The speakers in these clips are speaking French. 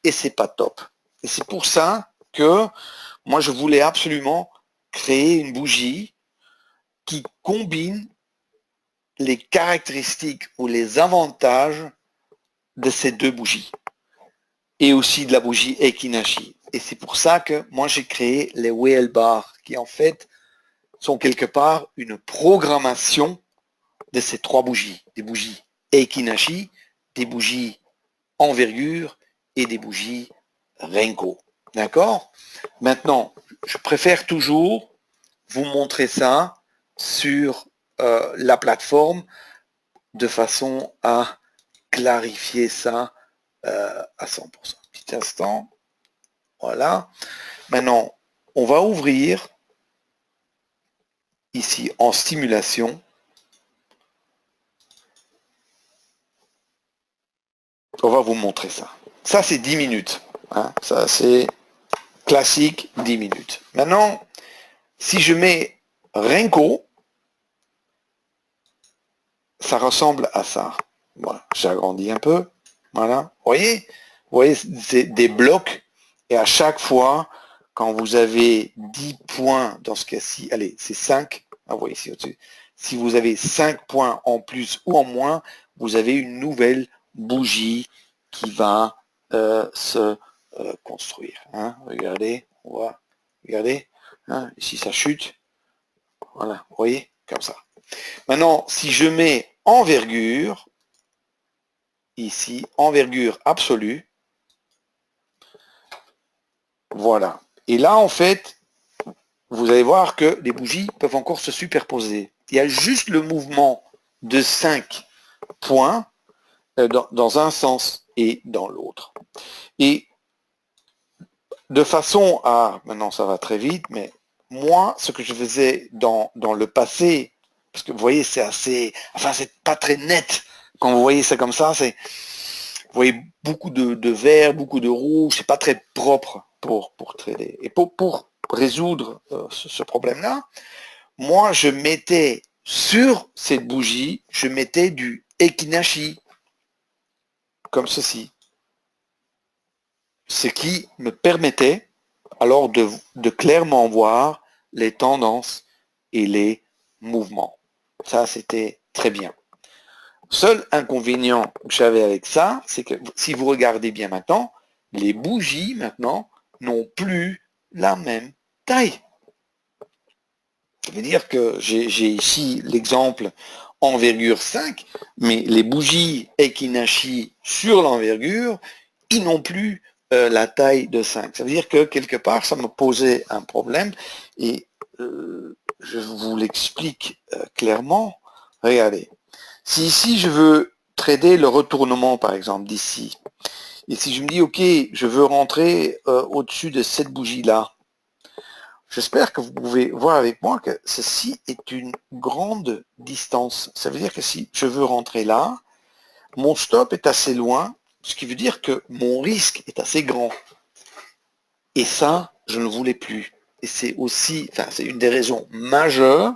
et c'est pas top. Et c'est pour ça que moi je voulais absolument créer une bougie qui combine les caractéristiques ou les avantages de ces deux bougies et aussi de la bougie Ekinashi. Et c'est pour ça que moi j'ai créé les whale bars qui en fait sont quelque part une programmation de ces trois bougies, des bougies Ekinashi, des bougies envergure et des bougies Renko. D'accord? Maintenant, je préfère toujours vous montrer ça sur la plateforme de façon à clarifier ça à 100%. Petit instant. Voilà. Maintenant, on va ouvrir ici en stimulation. On va vous montrer ça. Ça, c'est 10 minutes. Hein. Ça, c'est classique, 10 minutes. Maintenant, si je mets Renko, ça ressemble à ça. Voilà, j'agrandis un peu. Voilà. Vous voyez, c'est des blocs. Et à chaque fois, quand vous avez 10 points dans ce cas-ci, allez, c'est 5. Ah, vous voyez ici au-dessus. Si vous avez 5 points en plus ou en moins, vous avez une nouvelle bougie qui va se construire. Hein. Regardez, on va regarder. Hein. Ici, ça chute. Voilà, vous voyez, comme ça. Maintenant, si je mets envergure, ici, envergure absolue, voilà. Et là, en fait, vous allez voir que les bougies peuvent encore se superposer. Il y a juste le mouvement de 5 points dans un sens et dans l'autre. Et de façon à, maintenant ça va très vite, mais moi, ce que je faisais dans le passé, parce que vous voyez, c'est assez, enfin, c'est pas très net. Quand vous voyez ça comme ça, c'est, vous voyez beaucoup de vert, beaucoup de rouge, c'est pas très propre pour trader. Et pour résoudre ce problème-là, moi, je mettais sur cette bougie, je mettais du Ekinashi, comme ceci. Ce qui me permettait alors de clairement voir les tendances et les mouvements. Ça, c'était très bien. Seul inconvénient que j'avais avec ça, c'est que si vous regardez bien maintenant, les bougies maintenant n'ont plus la même taille. Ça veut dire que j'ai ici l'exemple envergure 5, mais les bougies Ekinashi sur l'envergure, ils n'ont plus la taille de 5. Ça veut dire que quelque part, ça me posait un problème et je vous l'explique clairement. Regardez, si ici je veux trader le retournement par exemple d'ici, et si je me dis ok, je veux rentrer au-dessus de cette bougie-là, j'espère que vous pouvez voir avec moi que ceci est une grande distance. Ça veut dire que si je veux rentrer là, mon stop est assez loin, ce qui veut dire que mon risque est assez grand. Et ça, je ne voulais plus. Et c'est aussi, enfin, c'est une des raisons majeures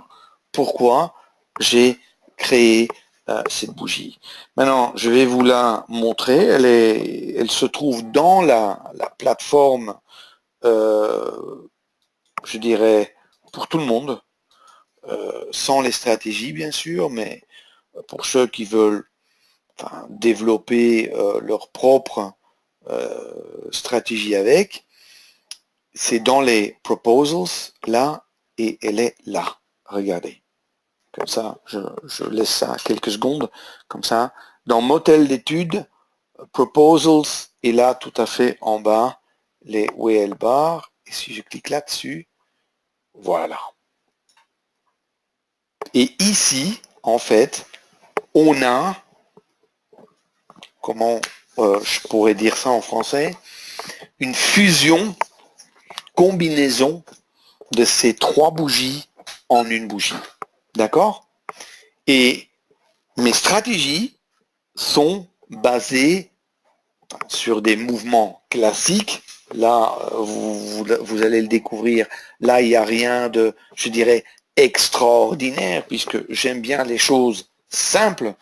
pourquoi j'ai créé cette bougie. Maintenant, je vais vous la montrer. Elle se trouve dans la plateforme, je dirais, pour tout le monde, sans les stratégies, bien sûr, mais pour ceux qui veulent développer leur propre stratégie avec, c'est dans les proposals, là, et elle est là. Regardez. Comme ça, je laisse ça quelques secondes. Comme ça, dans modèle d'études, proposals, et là, tout à fait en bas, les whale bars. Et si je clique là-dessus, voilà. Et ici, en fait, on a, comment je pourrais dire ça en français, une fusion, combinaison de ces trois bougies en une bougie. D'accord? Et mes stratégies sont basées sur des mouvements classiques. Là, vous allez le découvrir. Là, il n'y a rien de, je dirais, extraordinaire, puisque j'aime bien les choses simples.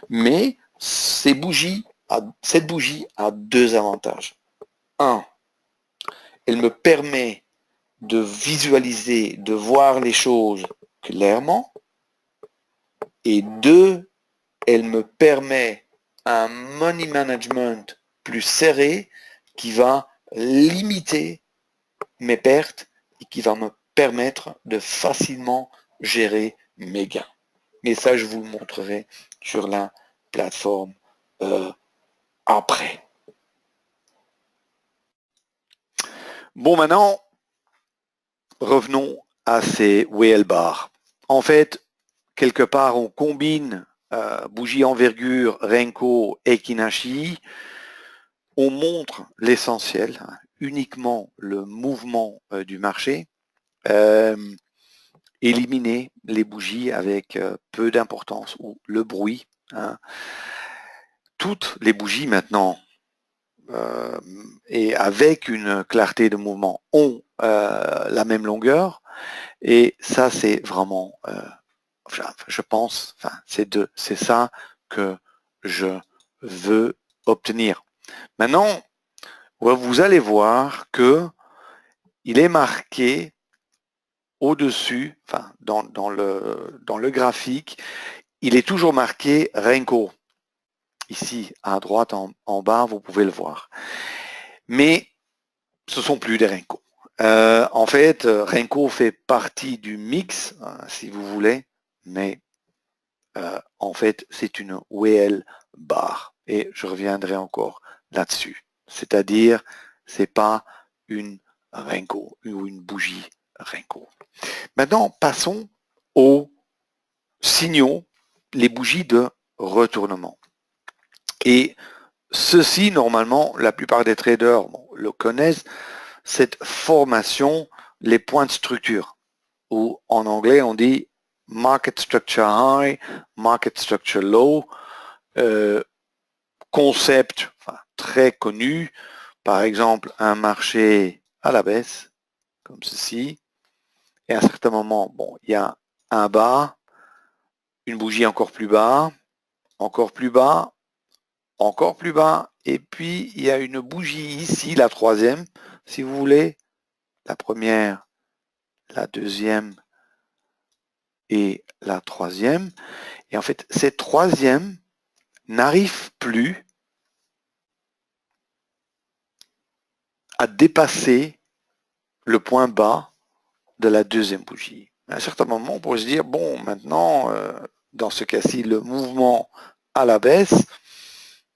Mais cette bougie a deux avantages. un, elle me permet de visualiser, de voir les choses clairement. Et deux, elle me permet un money management plus serré qui va limiter mes pertes et qui va me permettre de facilement gérer mes gains. Mais ça, je vous le montrerai sur la plateforme après. Bon, maintenant, revenons à ces whale bars. En fait, quelque part, on combine bougie envergure, Renko et Kinashi. On montre l'essentiel, uniquement le mouvement du marché. Éliminer les bougies avec peu d'importance ou le bruit. Toutes les bougies maintenant et avec une clarté de mouvement ont la même longueur et ça c'est vraiment je pense c'est ça que je veux obtenir. Maintenant vous allez voir que il est marqué au-dessus, dans le graphique, il est toujours marqué Renko. Ici, à droite, en bas, vous pouvez le voir. Mais ce sont plus des Renko. En fait, Renko fait partie du mix, si vous voulez, mais en fait, c'est une whale bar. Et je reviendrai encore là-dessus. C'est-à-dire, c'est pas une Renko ou une bougie Renko. Maintenant, passons aux signaux, les bougies de retournement. Et ceci, normalement, la plupart des traders le connaissent, cette formation, les points de structure, ou en anglais, on dit market structure high, market structure low, concept très connu, par exemple, un marché à la baisse, comme ceci, et à un certain moment, il y a un bas, une bougie encore plus bas, encore plus bas, encore plus bas, et puis il y a une bougie ici, la troisième, si vous voulez, la première, la deuxième et la troisième. Et en fait, cette troisième n'arrive plus à dépasser le point bas de la deuxième bougie. À un certain moment, on pourrait se dire, bon, maintenant, dans ce cas-ci, le mouvement à la baisse,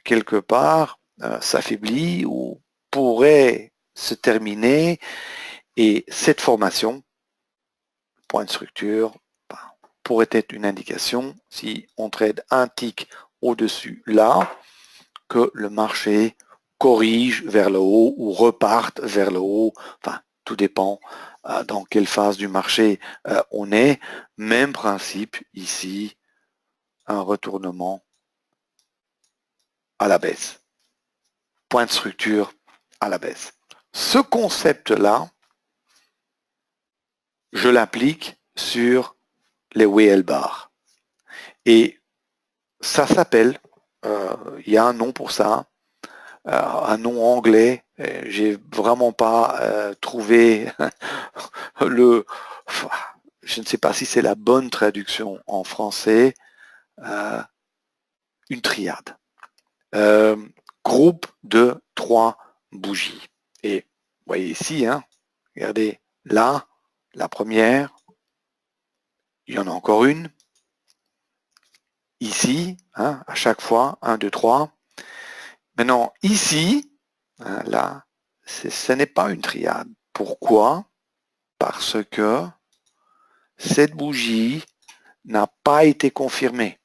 quelque part, s'affaiblit ou pourrait se terminer. Et cette formation, point de structure, pourrait être une indication, si on trade un tick au-dessus là, que le marché corrige vers le haut ou reparte vers le haut. Enfin, tout dépend dans quelle phase du marché on est. Même principe ici, un retournement à la baisse. Point de structure à la baisse. Ce concept-là, je l'applique sur les whale bars. Et ça s'appelle, il y a un nom pour ça, un nom anglais. J'ai vraiment pas trouvé le. Je ne sais pas si c'est la bonne traduction en français. Une triade. Groupe de 3 bougies. Et vous voyez ici, regardez, là, la première, il y en a encore une. Ici, à chaque fois, 1, 2, 3. Maintenant, ici, là, ce n'est pas une triade. Pourquoi? Parce que cette bougie n'a pas été confirmée.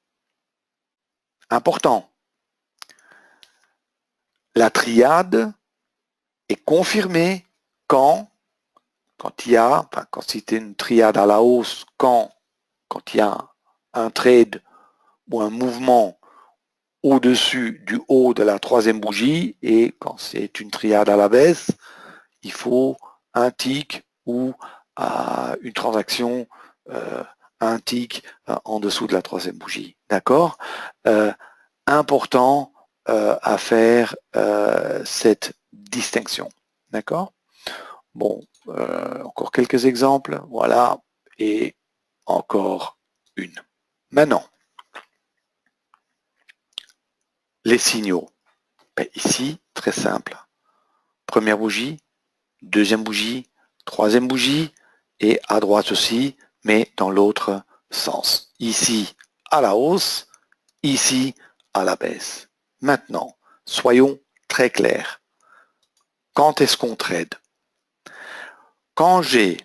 Important. La triade est confirmée quand il y a, quand c'était une triade à la hausse, quand il y a un trade ou un mouvement au-dessus du haut de la troisième bougie, et quand c'est une triade à la baisse, il faut un tick ou une transaction, un tick en dessous de la troisième bougie. D'accord? Important à faire cette distinction. D'accord? Bon, encore quelques exemples. Voilà. Et encore une. Maintenant, les signaux. Ben, ici, très simple. Première bougie, deuxième bougie, troisième bougie, et à droite aussi, mais dans l'autre sens. Ici, à la hausse, ici, à la baisse. Maintenant, soyons très clairs. Quand est-ce qu'on trade? Quand j'ai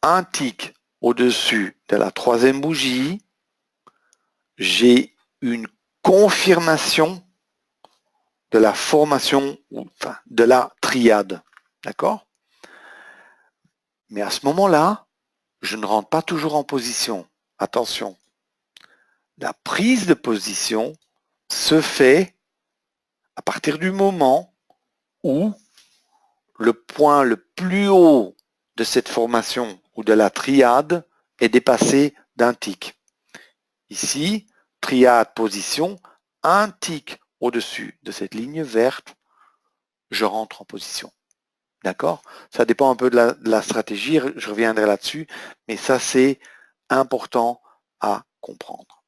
un tick au-dessus de la troisième bougie, j'ai une confirmation de la formation, enfin, de la triade. D'accord? Mais à ce moment-là, je ne rentre pas toujours en position. Attention. La prise de position se fait à partir du moment où le point le plus haut de cette formation ou de la triade est dépassé d'un tick. Ici, triade position, un tick au-dessus de cette ligne verte, je rentre en position. D'accord? Ça dépend un peu de la stratégie, je reviendrai là-dessus, mais ça c'est important à comprendre.